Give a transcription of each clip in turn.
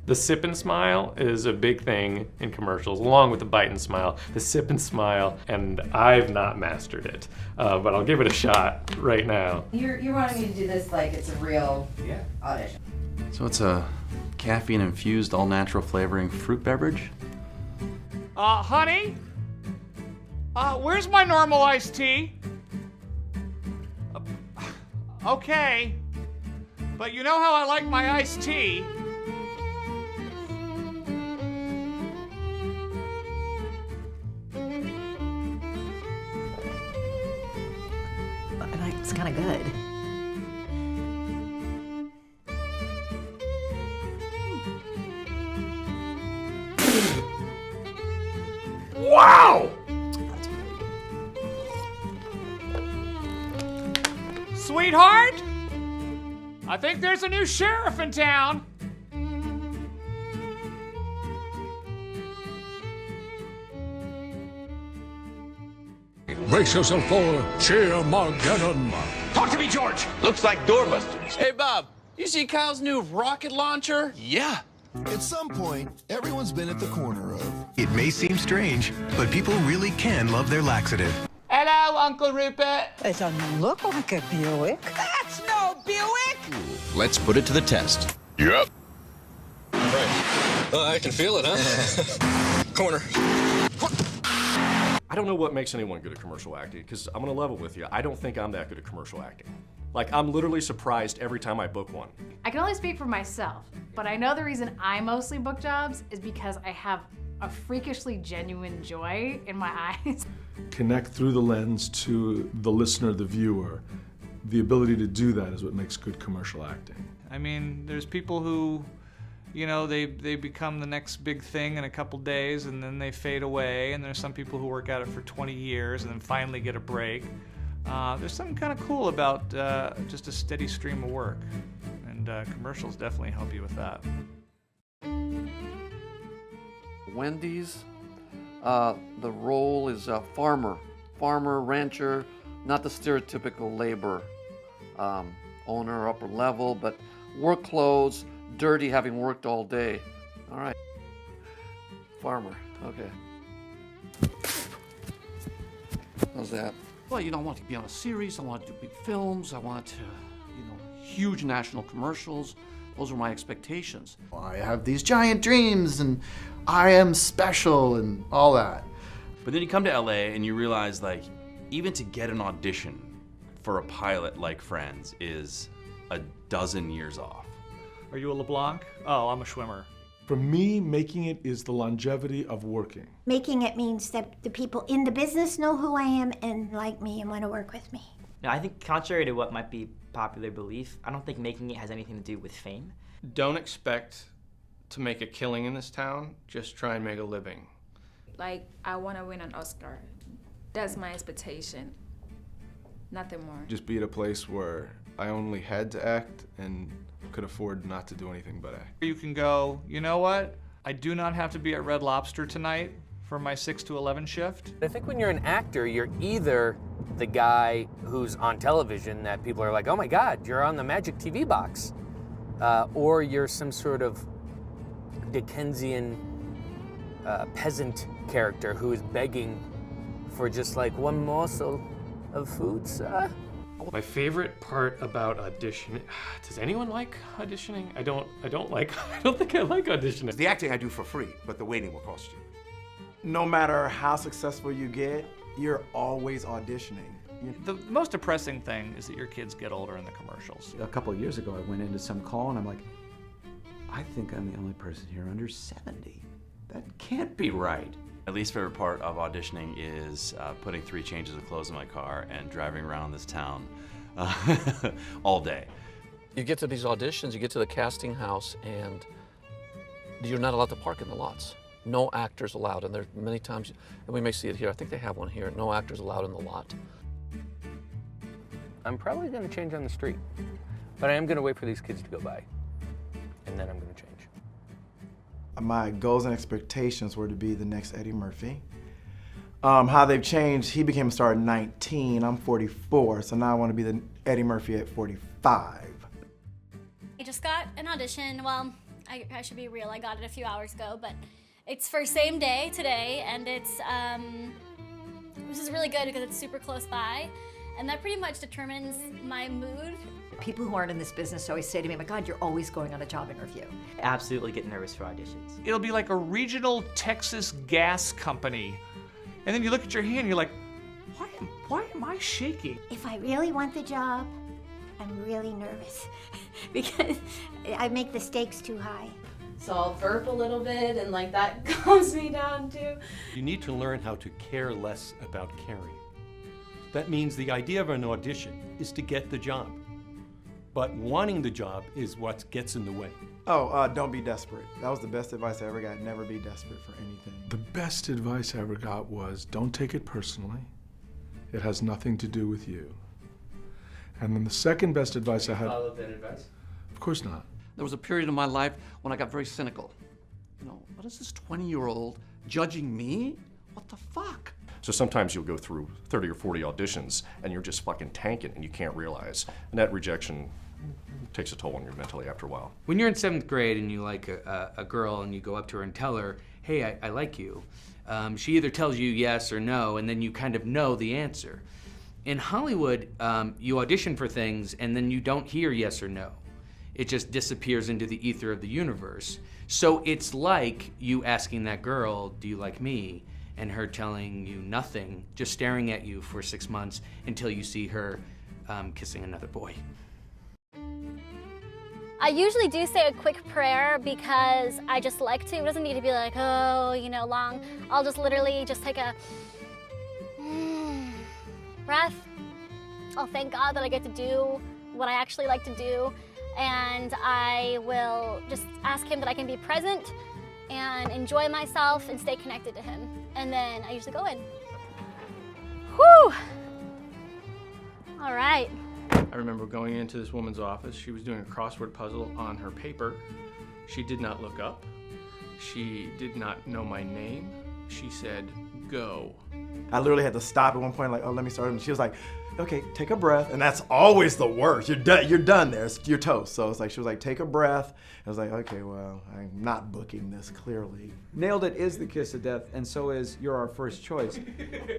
The sip and smile is a big thing in commercials, along with the bite and smile. The sip and smile, and I've not mastered it, but I'll give it a shot right now. You're wanting me to do this like it's a real audition. So it's a caffeine-infused, all-natural flavoring fruit beverage? Honey? Where's my normal iced tea? Okay. But you know how I like my iced tea? It's kind of good. Wow! Sweetheart? I think there's a new sheriff in town. Brace yourself for Cheer-Margeddon. Talk to me, George. Looks like doorbusters. Hey, Bob, you see Kyle's new rocket launcher? Yeah. At some point, everyone's been at the corner of. It may seem strange, but people really can love their laxative. Hello, Uncle Rupert. It doesn't look like a Buick. That's no Buick. Let's put it to the test. Yep. Right. I can feel it, huh? Corner. I don't know what makes anyone good at commercial acting, because I'm gonna level with you. I don't think I'm that good at commercial acting. Like, I'm literally surprised every time I book one. I can only speak for myself, but I know the reason I mostly book jobs is because I have a freakishly genuine joy in my eyes. Connect through the lens to the listener, the viewer. The ability to do that is what makes good commercial acting. I mean, there's people who, you know, they become the next big thing in a couple days and then they fade away, and there's some people who work at it for 20 years and then finally get a break. There's something kind of cool about just a steady stream of work, and commercials definitely help you with that. Wendy's, the role is farmer, rancher, not the stereotypical labor owner, upper level, but work clothes, dirty, having worked all day. All right, farmer, okay. How's that? Well, you know, I want to be on a series, I want to do big films, I want to, you know, huge national commercials. Those were my expectations. I have these giant dreams, and I am special, and all that. But then you come to LA and you realize, like, even to get an audition for a pilot like Friends is a dozen years off. Are you a LeBlanc? Oh, I'm a Schwimmer. For me, making it is the longevity of working. Making it means that the people in the business know who I am and like me and want to work with me. Now, I think contrary to what might be popular belief, I don't think making it has anything to do with fame. Don't expect to make a killing in this town, just try and make a living. Like, I want to win an Oscar. That's my expectation. Nothing more. Just be at a place where I only had to act and could afford not to do anything but act. You can go, you know what? I do not have to be at Red Lobster tonight for my 6 to 11 shift. I think when you're an actor, you're either the guy who's on television that people are like, oh my God, you're on the Magic TV box. Or you're some sort of Dickensian peasant character who is begging for just like one morsel of food, sir. My favorite part about auditioning, does anyone like auditioning? I don't think I like auditioning. The acting I do for free, but the waiting will cost you. No matter how successful you get, you're always auditioning. The most depressing thing is that your kids get older in the commercials. A couple of years ago, I went into some call and I'm like, I think I'm the only person here under 70. That can't be right. My least favorite part of auditioning is putting 3 changes of clothes in my car and driving around this town all day. You get to these auditions, you get to the casting house, and you're not allowed to park in the lots. No actors allowed, and there's many times, and we may see it here, I think they have one here, no actors allowed in the lot. I'm probably going to change on the street, but I am going to wait for these kids to go by, and then I'm going to change. My goals and expectations were to be the next Eddie Murphy. How they've changed, he became a star at 19, I'm 44, so now I want to be the Eddie Murphy at 45. I just got an audition, well, I should be real. I got it a few hours ago, but it's for same day today, and it's this is really good because it's super close by, and that pretty much determines my mood. People who aren't in this business always say to me, "My God, you're always going on a job interview." Absolutely get nervous for auditions. It'll be like a regional Texas gas company, and then you look at your hand and you're like, why am I shaking? If I really want the job, I'm really nervous because I make the stakes too high. So I'll burp a little bit and like that calms me down too. You need to learn how to care less about caring. That means the idea of an audition is to get the job. But wanting the job is what gets in the way. Don't be desperate. That was the best advice I ever got. Never be desperate for anything. The best advice I ever got was don't take it personally. It has nothing to do with you. And then the second best advice I had... Follow that advice? Of course not. There was a period in my life when I got very cynical. What is this 20-year-old judging me? What the fuck? So sometimes you'll go through 30 or 40 auditions and you're just fucking tanking and you can't realize. And that rejection takes a toll on you mentally after a while. When you're in 7th grade and you like a girl and you go up to her and tell her, hey, I like you, she either tells you yes or no, and then you kind of know the answer. In Hollywood, you audition for things and then you don't hear yes or no. It just disappears into the ether of the universe. So it's like you asking that girl, do you like me? And her telling you nothing, just staring at you for 6 months until you see her kissing another boy. I usually do say a quick prayer because I just like to. It doesn't need to be like, long. I'll just literally just take a breath. I'll thank God that I get to do what I actually like to do. And I will just ask him that I can be present and enjoy myself and stay connected to him. And then I usually go in. Whew! All right. I remember going into this woman's office. She was doing a crossword puzzle on her paper. She did not look up. She did not know my name. She said, go. I literally had to stop at one point, like, let me start. And she was like, okay, take a breath. And that's always the worst. You're done there. You're toast. So it's like, she was like, take a breath. I was like, okay, well, I'm not booking this clearly. Nailed It is the kiss of death, and so is You're Our First Choice.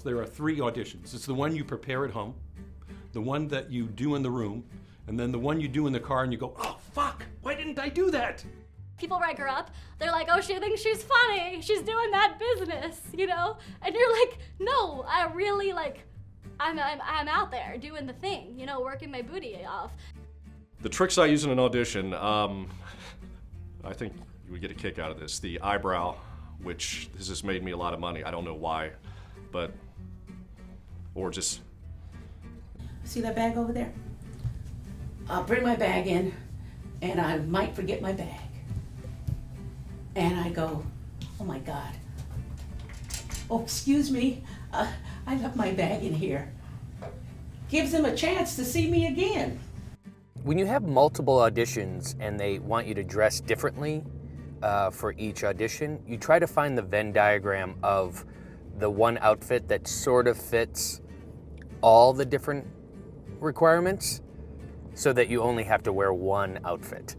There are 3 auditions. It's the one you prepare at home, the one that you do in the room, and then the one you do in the car and you go, oh, fuck, why didn't I do that? People rank her up. They're like, oh, she thinks she's funny. She's doing that business, And you're like, no, I really I'm out there doing the thing, working my booty off. The tricks I use in an audition, I think you would get a kick out of this. The eyebrow, which this has made me a lot of money. I don't know why, or just... See that bag over there? I'll bring my bag in, and I might forget my bag. And I go, oh my God. Oh, excuse me, I left my bag in here. Gives them a chance to see me again. When you have multiple auditions and they want you to dress differently for each audition, you try to find the Venn diagram of the one outfit that sort of fits all the different requirements so that you only have to wear one outfit.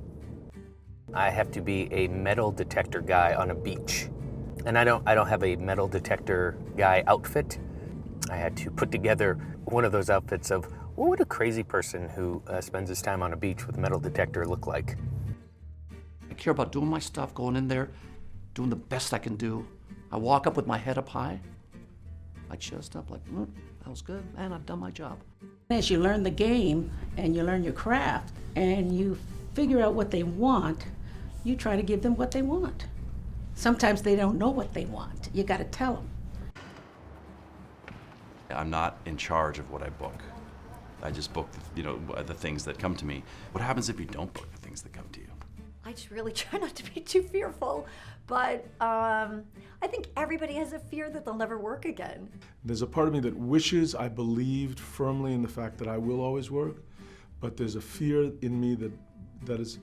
I have to be a metal detector guy on a beach. And I don't have a metal detector guy outfit. I had to put together one of those outfits of what would a crazy person who spends his time on a beach with a metal detector look like? I care about doing my stuff, going in there, doing the best I can do. I walk up with my head up high, like chest up, like, that was good, and I've done my job. As you learn the game and you learn your craft and you figure out what they want, you try to give them what they want. Sometimes they don't know what they want. You got to tell them. I'm not in charge of what I book. I just book, the things that come to me. What happens if you don't book the things that come to you? I just really try not to be too fearful, but I think everybody has a fear that they'll never work again. There's a part of me that wishes I believed firmly in the fact that I will always work, but there's a fear in me that is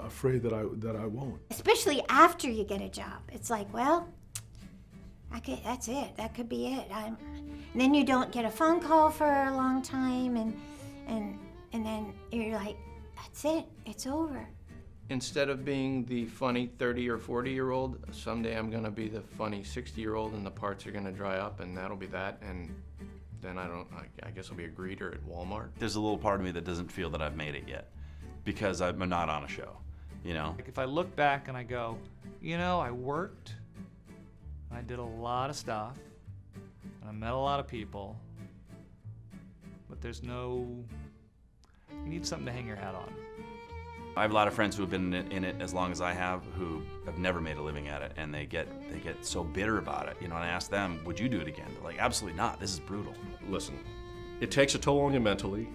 afraid that I won't. Especially after you get a job. It's like, well, that's it. That could be it. And then you don't get a phone call for a long time, and then you're like, that's it. It's over. instead of being the funny 30 or 40-year-old, someday I'm gonna be the funny 60-year-old, and the parts are gonna dry up, and that'll be that, and then I guess I'll be a greeter at Walmart. There's a little part of me that doesn't feel that I've made it yet, because I'm not on a show, you know? Like if I look back and I go, you know, I worked, I did a lot of stuff, and I met a lot of people, but there's no, you need something to hang your hat on. I have a lot of friends who have been in it as long as I have, who have never made a living at it, and they get so bitter about it, you know, and I ask them, would you do it again? They're like, absolutely not, this is brutal. Listen, it takes a toll on you mentally.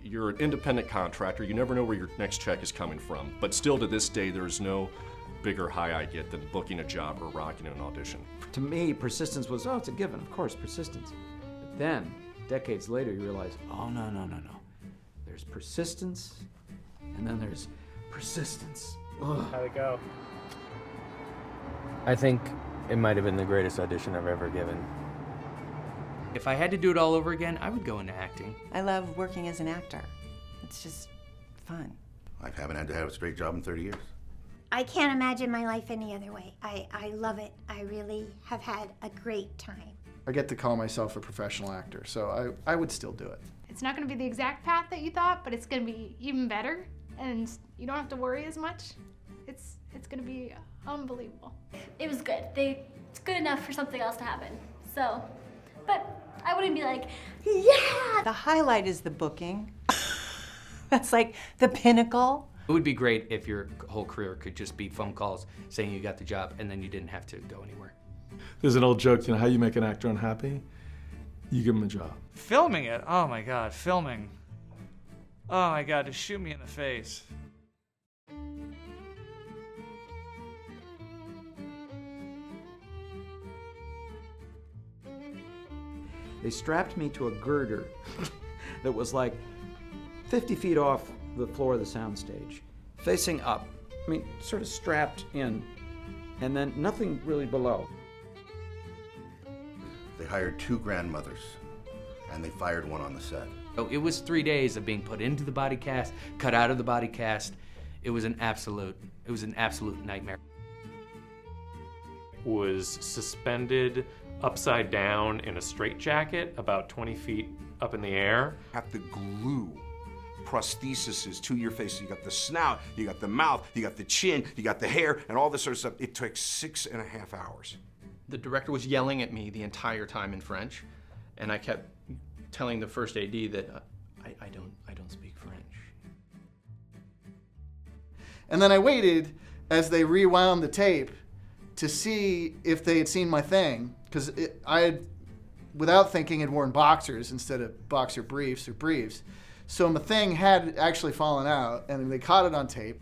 You're an independent contractor, you never know where your next check is coming from, but still to this day, there's no bigger high I get than booking a job or rocking an audition. To me, persistence was, oh, it's a given, of course, persistence. But then, decades later, you realize, oh, no. There's persistence, and then there's persistence. Ugh. How'd it go? I think it might have been the greatest audition I've ever given. If I had to do it all over again, I would go into acting. I love working as an actor. It's just fun. I haven't had to have a straight job in 30 years. I can't imagine my life any other way. I love it. I really have had a great time. I get to call myself a professional actor, so I would still do it. It's not going to be the exact path that you thought, but it's going to be even better, and you don't have to worry as much. It's going to be unbelievable. It was good. It's good enough for something else to happen. So, but I wouldn't be like, yeah! The highlight is the booking. That's like the pinnacle. It would be great if your whole career could just be phone calls saying you got the job and then you didn't have to go anywhere. There's an old joke, you know, how you make an actor unhappy? You give him a job. Filming it, oh my God, filming. Oh my God, just shoot me in the face. They strapped me to a girder that was like 50 feet off the floor of the soundstage, facing up. I mean, sort of strapped in, and then nothing really below. They hired 2 grandmothers, and they fired one on the set. So it was 3 days of being put into the body cast, cut out of the body cast. It was an absolute nightmare. Was suspended upside down in a straitjacket about 20 feet up in the air. Have to glue prostheses to your face. You got the snout, you got the mouth, you got the chin, you got the hair, and all this sort of stuff. It took 6.5 hours. The director was yelling at me the entire time in French, and I kept telling the first AD that I don't speak French. And then I waited as they rewound the tape to see if they had seen my thing, because I had, without thinking, had worn boxers instead of boxer briefs or briefs. So my thing had actually fallen out, and they caught it on tape.